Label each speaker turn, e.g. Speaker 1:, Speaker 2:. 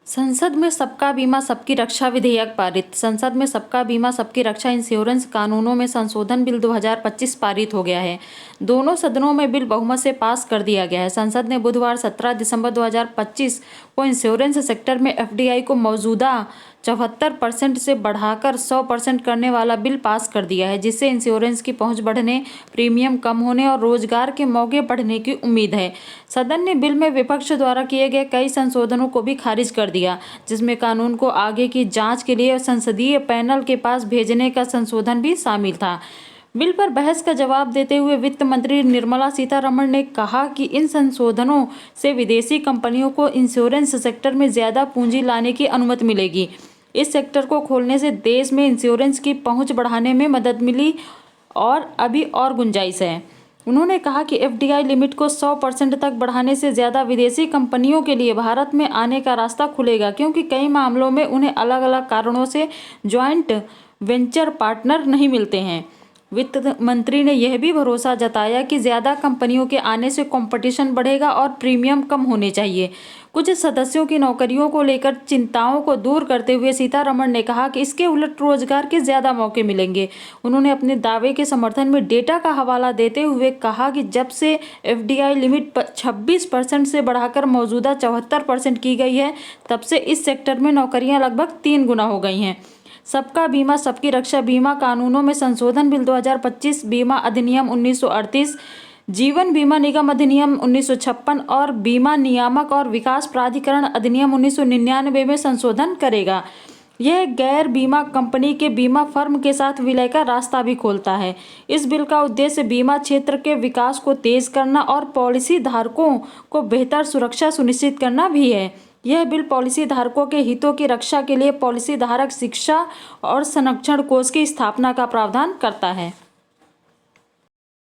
Speaker 1: संसद में सबका बीमा सबकी रक्षा विधेयक पारित। संसद में सबका बीमा सबकी रक्षा इंश्योरेंस कानूनों में संशोधन बिल 2025 पारित हो गया है। दोनों सदनों में बिल बहुमत से पास कर दिया गया है। संसद ने बुधवार 17 दिसंबर 2025 को इंश्योरेंस सेक्टर में एफडीआई को मौजूदा 74% से बढ़ाकर 100% करने वाला बिल पास कर दिया है, जिससे इंश्योरेंस की पहुंच बढ़ने, प्रीमियम कम होने और रोजगार के मौके बढ़ने की उम्मीद है। सदन ने बिल में विपक्ष द्वारा किए गए कई संशोधनों को भी खारिज कर दिया, जिसमें कानून को आगे की जांच के लिए संसदीय पैनल के पास भेजने का संशोधन भी शामिल था। बिल पर बहस का जवाब देते हुए वित्त मंत्री निर्मला सीतारमण ने कहा कि इन संशोधनों से विदेशी कंपनियों को इंश्योरेंस सेक्टर में ज्यादा पूंजी लाने की अनुमति मिलेगी। इस सेक्टर को खोलने से देश में इंश्योरेंस की पहुंच बढ़ाने में मदद मिली और अभी और गुंजाइश है। उन्होंने कहा कि एफडीआई लिमिट को 100% तक बढ़ाने से ज़्यादा विदेशी कंपनियों के लिए भारत में आने का रास्ता खुलेगा, क्योंकि कई मामलों में उन्हें अलग अलग कारणों से ज्वाइंट वेंचर पार्टनर नहीं मिलते हैं। वित्त मंत्री ने यह भी भरोसा जताया कि ज़्यादा कंपनियों के आने से कंपटीशन बढ़ेगा और प्रीमियम कम होने चाहिए। कुछ सदस्यों की नौकरियों को लेकर चिंताओं को दूर करते हुए सीतारमण ने कहा कि इसके उलट रोजगार के ज़्यादा मौके मिलेंगे। उन्होंने अपने दावे के समर्थन में डेटा का हवाला देते हुए कहा कि जब से एफडीआई लिमिट 26% से बढ़ाकर मौजूदा 74% की गई है, तब से इस सेक्टर में नौकरियां लगभग 3 गुना हो गई हैं। सबका बीमा सबकी रक्षा बीमा कानूनों में संशोधन बिल 2025, बीमा अधिनियम 1938, जीवन बीमा निगम अधिनियम 1956 और बीमा नियामक और विकास प्राधिकरण अधिनियम 1999 में संशोधन करेगा। यह गैर बीमा कंपनी के बीमा फर्म के साथ विलय का रास्ता भी खोलता है। इस बिल का उद्देश्य बीमा क्षेत्र के विकास को तेज करना और पॉलिसी धारकों को बेहतर सुरक्षा सुनिश्चित करना भी है। यह बिल पॉलिसी धारकों के हितों की रक्षा के लिए पॉलिसी धारक शिक्षा और संरक्षण कोष की स्थापना का प्रावधान करता है।